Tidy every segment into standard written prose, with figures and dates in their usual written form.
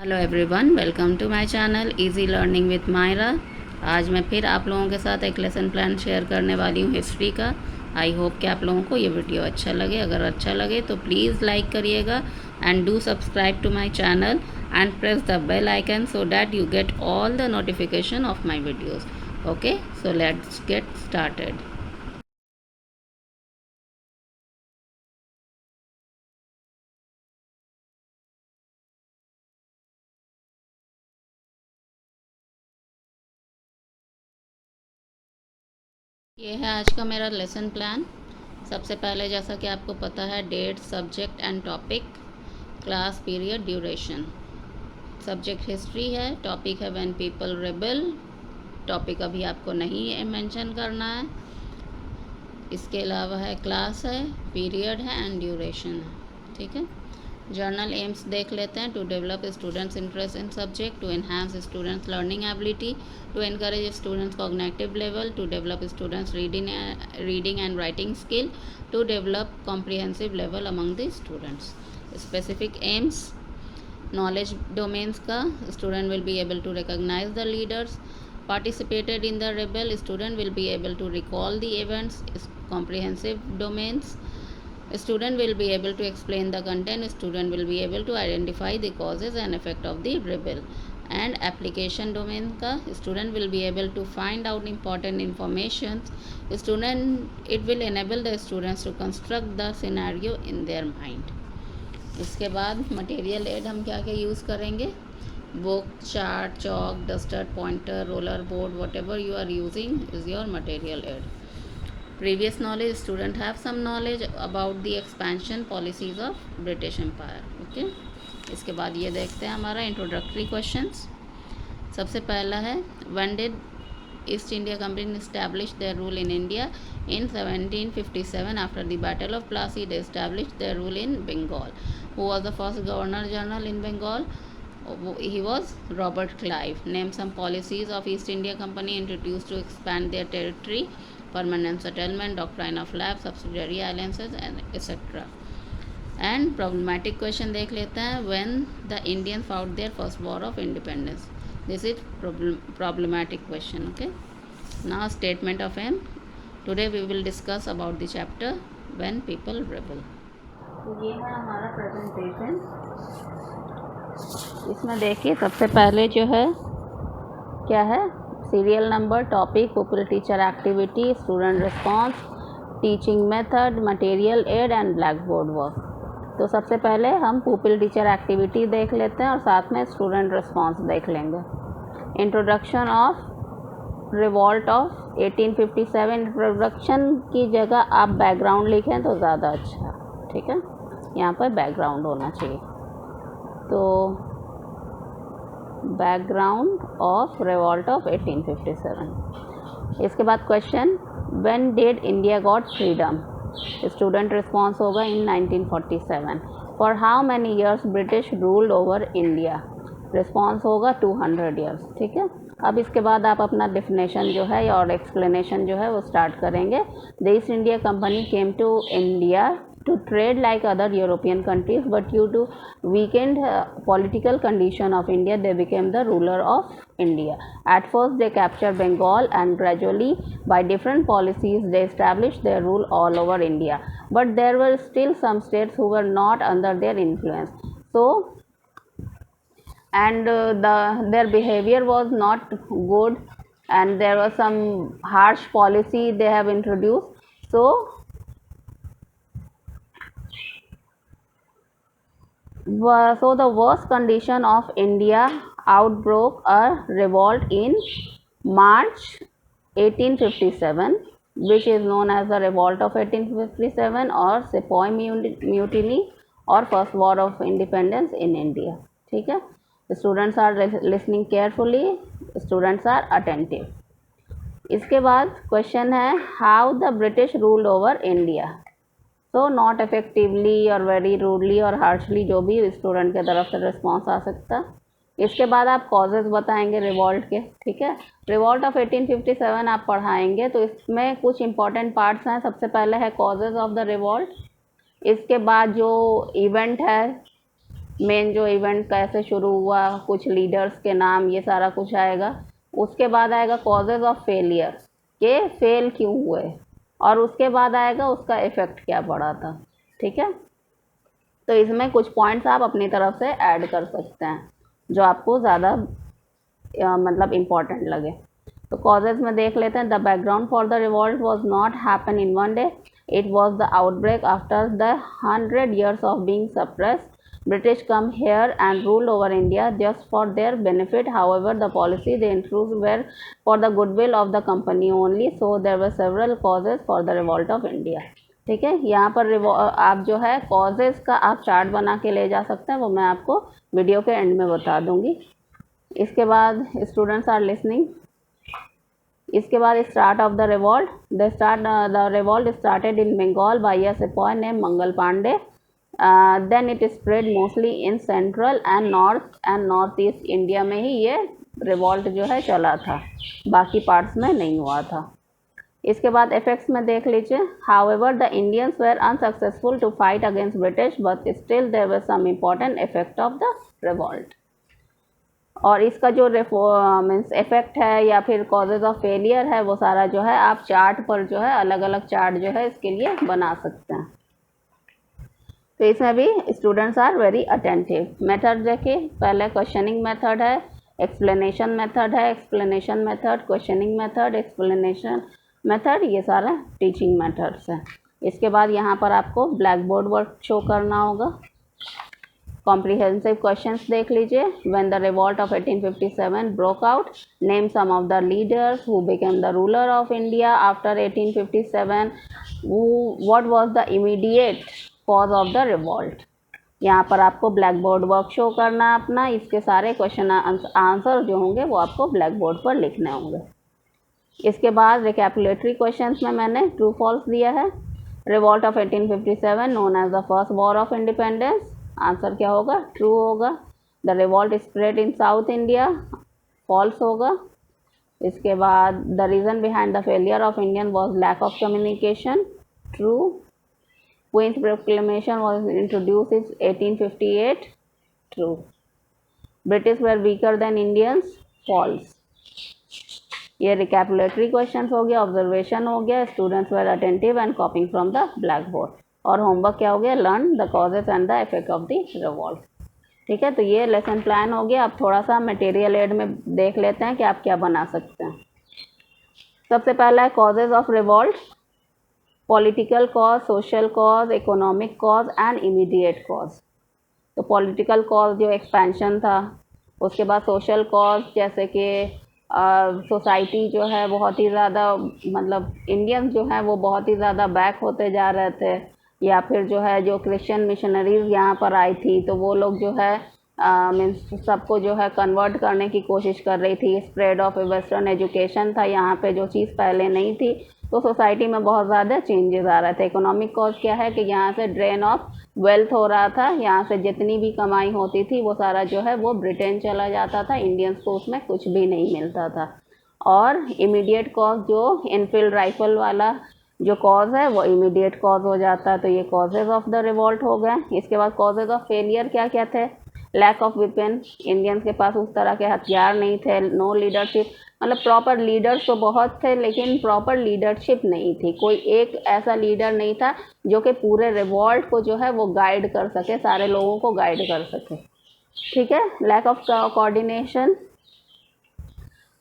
Hello everyone, welcome to my channel easy learning with Myra. आज मैं फिर आप लोगों के साथ एक लेसन प्लान शेयर करने वाली हूँ हिस्ट्री का। आई होप कि आप लोगों को ये वीडियो अच्छा लगे। अगर अच्छा लगे तो प्लीज़ लाइक करिएगा and do subscribe to my channel and press the bell icon so that you get all the notification of my videos. Okay, so let's get started. ये है आज का मेरा लेसन प्लान। सबसे पहले, जैसा कि आपको पता है, date, subject and topic, class, period, duration. Subject history है, टॉपिक है व्हेन पीपल रेबल। टॉपिक अभी आपको नहीं मेंशन करना है। इसके अलावा है क्लास है, पीरियड है एंड ड्यूरेशन है। ठीक है। जर्नल एम्स देख लेते हैं। To develop students interest in subject, to enhance students learning ability, to encourage students cognitive level, to develop students reading and writing skill, to develop comprehensive level among the students. Specific aims knowledge domains का, student will be able to recognize the leaders participated in the rebel, student will be able to recall the events. Comprehensive domains, student will be able to explain the content, student will be able to identify the causes and effect of the rebel. And application domain का, student will be able to find out important information. Student, it will enable the students to construct the scenario in their mind. इसके बाद material add हम क्या क्या use करेंगे? Book, chart, chalk, duster, pointer, roller board, whatever you are using is your material aid. Previous knowledge, student have some knowledge about the expansion policies of British empire. Okay, इसके बाद ये देखते हैं हमारा introductory questions. सबसे पहला है, when did East India Company established their rule in India? In 1757, after the Battle of Plassey, they established their rule in Bengal. Who was the first Governor General in Bengal? He was Robert Clive. Name some policies of East India Company introduced to expand their territory: permanent settlement, doctrine of lapse, subsidiary alliances, and etc. And problematic question देख लेते हैं. When the Indians fought their first war of independence. This is problematic question. Okay. Now statement of aim. Today we will discuss about the chapter when people rebel. तो ये है हमारा presentation. इसमें देखिए, सबसे पहले जो है क्या है, serial number, topic, pupil teacher activity, student response, teaching method, material aid and black board work. तो सबसे पहले हम पुपिल टीचर एक्टिविटी देख लेते हैं और साथ में स्टूडेंट रिस्पॉन्स देख लेंगे। Introduction of revolt of 1857। Introduction की जगह आप बैकग्राउंड लिखें तो ज़्यादा अच्छा। ठीक है, यहाँ पर बैकग्राउंड होना चाहिए। तो बैकग्राउंड ऑफ रिवॉल्ट ऑफ 1857। इसके बाद question, when did India got freedom? Student response होगा इन 1947। For how many years British ruled over India? Response होगा 200 ईयर्स। ठीक है। अब इसके बाद आप अपना डिफिनेशन जो है और एक्सप्लेनेशन जो है वो स्टार्ट करेंगे। The East India Company came to India to trade like other European countries, but due to weakened political condition of India, they became the ruler of India. At first, they captured Bengal, and gradually, by different policies, they established their rule all over India. But there were still some states who were not under their influence. So, and their behavior was not good, and there was some harsh policy they have introduced. So the worst condition of India outbroke a revolt in March 1857, which is known as the Revolt of 1857 or Sepoy Mutiny or First War of Independence in India. ठीक है, students are listening carefully, students are attentive. इसके बाद question है, how the British ruled over India? तो not effectively और very rudely और harshly, जो भी स्टूडेंट के तरफ से रिस्पॉन्स आ सकता। इसके बाद आप कॉजेज़ बताएंगे रिवॉल्ट के। ठीक है, रिवॉल्ट ऑफ 1857 आप पढ़ाएंगे तो इसमें कुछ इंपॉर्टेंट पार्ट्स हैं। सबसे पहले है कॉजेज़ ऑफ द रिवॉल्ट। इसके बाद जो इवेंट है मेन जो इवेंट कैसे शुरू हुआ, कुछ लीडर्स के नाम, ये सारा कुछ आएगा। उसके बाद आएगा कॉजेज़ ऑफ फेलियर, के फेल क्यों हुए, और उसके बाद आएगा उसका इफ़ेक्ट क्या पड़ा था। ठीक है, तो इसमें कुछ पॉइंट्स आप अपनी तरफ से ऐड कर सकते हैं जो आपको ज़्यादा मतलब इम्पॉर्टेंट लगे। तो कॉजेज़ में देख लेते हैं। The background for the revolt was not happen in one day, it was the outbreak after the 100 years of being suppressed. British come here and rule over India just for their benefit. However, the policy they introduced were for the goodwill of the company only. So there were several causes for the revolt of India. ठीक है, यहाँ पर आप जो है causes का आप chart बना के ले जा सकते हैं, वो मैं आपको वीडियो के एंड में बता दूँगी। इसके बाद स्टूडेंट्स आर लिसनिंग। इसके बाद start of the revolt. The revolt started in Bengal by a sipahi name Mangal Pandey. Then it spread mostly in central and north east India में ही ये रिवॉल्ट जो है चला था, बाकी पार्ट्स में नहीं हुआ था। इसके बाद इफेक्ट्स में देख लीजिए। However the Indians were unsuccessful to fight against British, but still there were some important effect of the revolt. और इसका जो मीन्स इफेक्ट है या फिर कॉजेज ऑफ फेलियर है, वो सारा जो है आप चार्ट पर जो है अलग अलग चार्ट जो है इसके लिए बना सकते हैं। तो इसमें भी students are very attentive. Method देखिए, पहले क्वेश्चनिंग मेथड है, एक्सप्लेनेशन मेथड है, explanation method, questioning method, explanation method, ये सारा टीचिंग मेथड्स है। इसके बाद यहाँ पर आपको ब्लैक बोर्ड वर्क शो करना होगा। कॉम्प्रिहेंसिव क्वेश्चंस देख लीजिए। When the revolt of 1857 broke out, name some of the leaders who became the ruler of India after 1857, what was the immediate cause of the revolt. यहाँ पर आपको black board work show करना है अपना। इसके सारे क्वेश्चन आंसर जो होंगे वो आपको ब्लैक बोर्ड पर लिखने होंगे। इसके बाद रिकैपुलेटरी क्वेश्चंस में मैंने ट्रू फॉल्स दिया है। Revolt of 1857 known as the first war of independence, answer क्या होगा, ट्रू होगा। The revolt spread in South India, false होगा। इसके बाद the reason behind the failure of Indian was lack of communication, true. Queen's proclamation was introduce in 1858, true. British were weaker than Indians, false. ये recapitulatory questions हो गया, observation हो गया, students were attentive and copying from the black board. और homework क्या हो गया, learn the causes and the effect of the revolt. ठीक है, तो ये लेसन प्लान हो गया। अब थोड़ा सा मटेरियल एड में देख लेते हैं कि आप क्या बना सकते हैं। सबसे पहला है causes of revolt, political cause, social cause, economic cause and immediate cause. तो पॉलिटिकल कॉज जो एक्सपेंशन था, उसके बाद सोशल कॉज जैसे कि सोसाइटी जो है बहुत ही ज़्यादा, मतलब इंडियंस जो हैं वो बहुत ही ज़्यादा बैक होते जा रहे थे, या फिर जो है जो क्रिश्चियन मिशनरीज़ यहाँ पर आई थी तो वो लोग जो है मीन्स सबको जो है कन्वर्ट करने की कोशिश कर रही थी। स्प्रेड ऑफ वेस्टर्न एजुकेशन था यहाँ पे, जो चीज़ पहले नहीं थी। तो सोसाइटी में बहुत ज़्यादा चेंजेस आ रहे थे। इकोनॉमिक कॉज क्या है कि यहाँ से ड्रेन ऑफ वेल्थ हो रहा था, यहाँ से जितनी भी कमाई होती थी वो सारा जो है वो ब्रिटेन चला जाता था, इंडियंस को उसमें कुछ भी नहीं मिलता था। और इमीडिएट कॉज जो इनफील्ड राइफल वाला जो कॉज है वो इमीडिएट कॉज हो जाता है। तो ये कॉजेज ऑफ द रिवॉल्ट हो गए। इसके बाद कॉजेज ऑफ फेलियर क्या क्या थे, लैक ऑफ वेपन, इंडियंस के पास उस तरह के हथियार नहीं थे। नो लीडरशिप, मतलब प्रॉपर लीडर्स तो बहुत थे लेकिन प्रॉपर लीडरशिप नहीं थी। कोई एक ऐसा लीडर नहीं था जो कि पूरे रिवॉल्ट को जो है वो गाइड कर सके, सारे लोगों को गाइड कर सके। ठीक है, लैक ऑफ कोऑर्डिनेशन,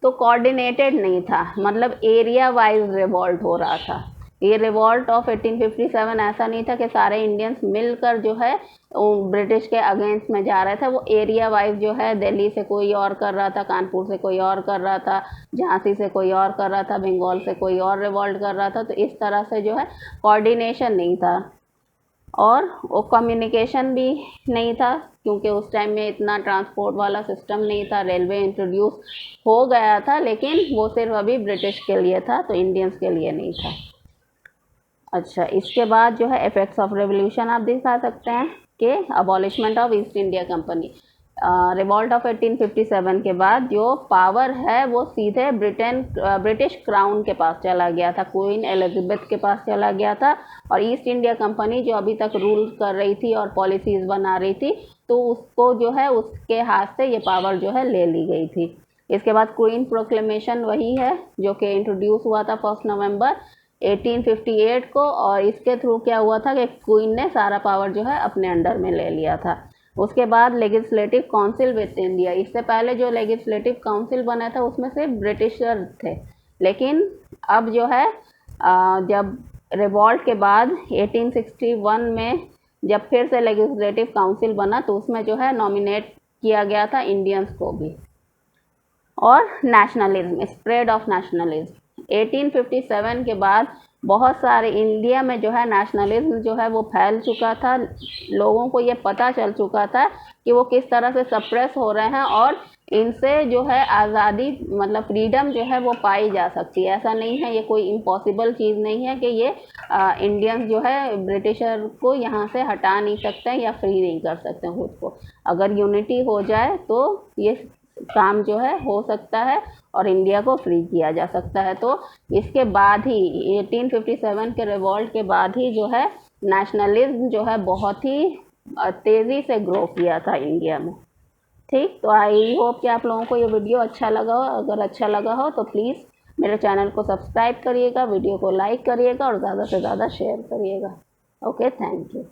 तो कोऑर्डिनेटेड नहीं था, मतलब एरिया वाइज रिवॉल्ट हो रहा था। ये रिवॉल्ट ऑफ 1857 ऐसा नहीं था कि सारे इंडियंस मिलकर जो है ब्रिटिश के अगेंस्ट में जा रहे थे। वो एरिया वाइज जो है दिल्ली से कोई और कर रहा था, कानपुर से कोई और कर रहा था, झांसी से कोई और कर रहा था, बंगाल से कोई और रिवॉल्ट कर रहा था। तो इस तरह से जो है कोऑर्डिनेशन नहीं था। और वो कम्युनिकेशन भी नहीं था क्योंकि उस टाइम में इतना ट्रांसपोर्ट वाला सिस्टम नहीं था। रेलवे इंट्रोड्यूस हो गया था लेकिन वो सिर्फ अभी ब्रिटिश के लिए था, तो इंडियंस के लिए नहीं था। अच्छा, इसके बाद जो है इफेक्ट्स ऑफ रेवोल्यूशन आप दिखा सकते हैं कि abolishment of east India company. Revolt of 1857 के बाद जो पावर है वो सीधे ब्रिटिश क्राउन के पास चला गया था, क्वीन एलिजाबेथ के पास चला गया था। और ईस्ट इंडिया कंपनी जो अभी तक रूल कर रही थी और पॉलिसीज़ बना रही थी तो उसको जो है उसके हाथ से ये पावर जो है ले ली गई थी। इसके बाद क्वीन प्रोक्लेमेशन वही है जो कि इंट्रोड्यूस हुआ था 1 नवंबर 1858 को, और इसके थ्रू क्या हुआ था कि क्वीन ने सारा पावर जो है अपने अंडर में ले लिया था। उसके बाद लेजिस्लेटिव काउंसिल विद इंडिया, इससे पहले जो लेजिस्लेटिव काउंसिल बना था उसमें से ब्रिटिशर थे, लेकिन अब जो है जब रिवॉल्ट के बाद 1861 में जब फिर से लेजिस्लेटिव काउंसिल बना तो उसमें जो है नॉमिनेट किया गया था इंडियंस को भी। और नेशनलिज्म, स्प्रेड ऑफ नेशनलिज्म, 1857 के बाद बहुत सारे इंडिया में जो है नेशनलिज्म जो है वो फैल चुका था। लोगों को ये पता चल चुका था कि वो किस तरह से सप्रेस हो रहे हैं और इनसे जो है आज़ादी मतलब फ्रीडम जो है वो पाई जा सकती है। ऐसा नहीं है, ये कोई इम्पॉसिबल चीज़ नहीं है कि ये इंडियंस जो है ब्रिटिशर को यहाँ से हटा नहीं सकते या फ्री नहीं कर सकते खुद को। अगर यूनिटी हो जाए तो ये काम जो है हो सकता है और इंडिया को फ्री किया जा सकता है। तो इसके बाद ही 1857 के रिवॉल्ट के बाद ही जो है नेशनलिज्म जो है बहुत ही तेज़ी से ग्रो किया था इंडिया में। ठीक, तो आई होप कि आप लोगों को ये वीडियो अच्छा लगा हो। अगर अच्छा लगा हो तो प्लीज़ मेरे चैनल को सब्सक्राइब करिएगा, वीडियो को लाइक करिएगा और ज़्यादा से ज़्यादा शेयर करिएगा। Okay, thank you.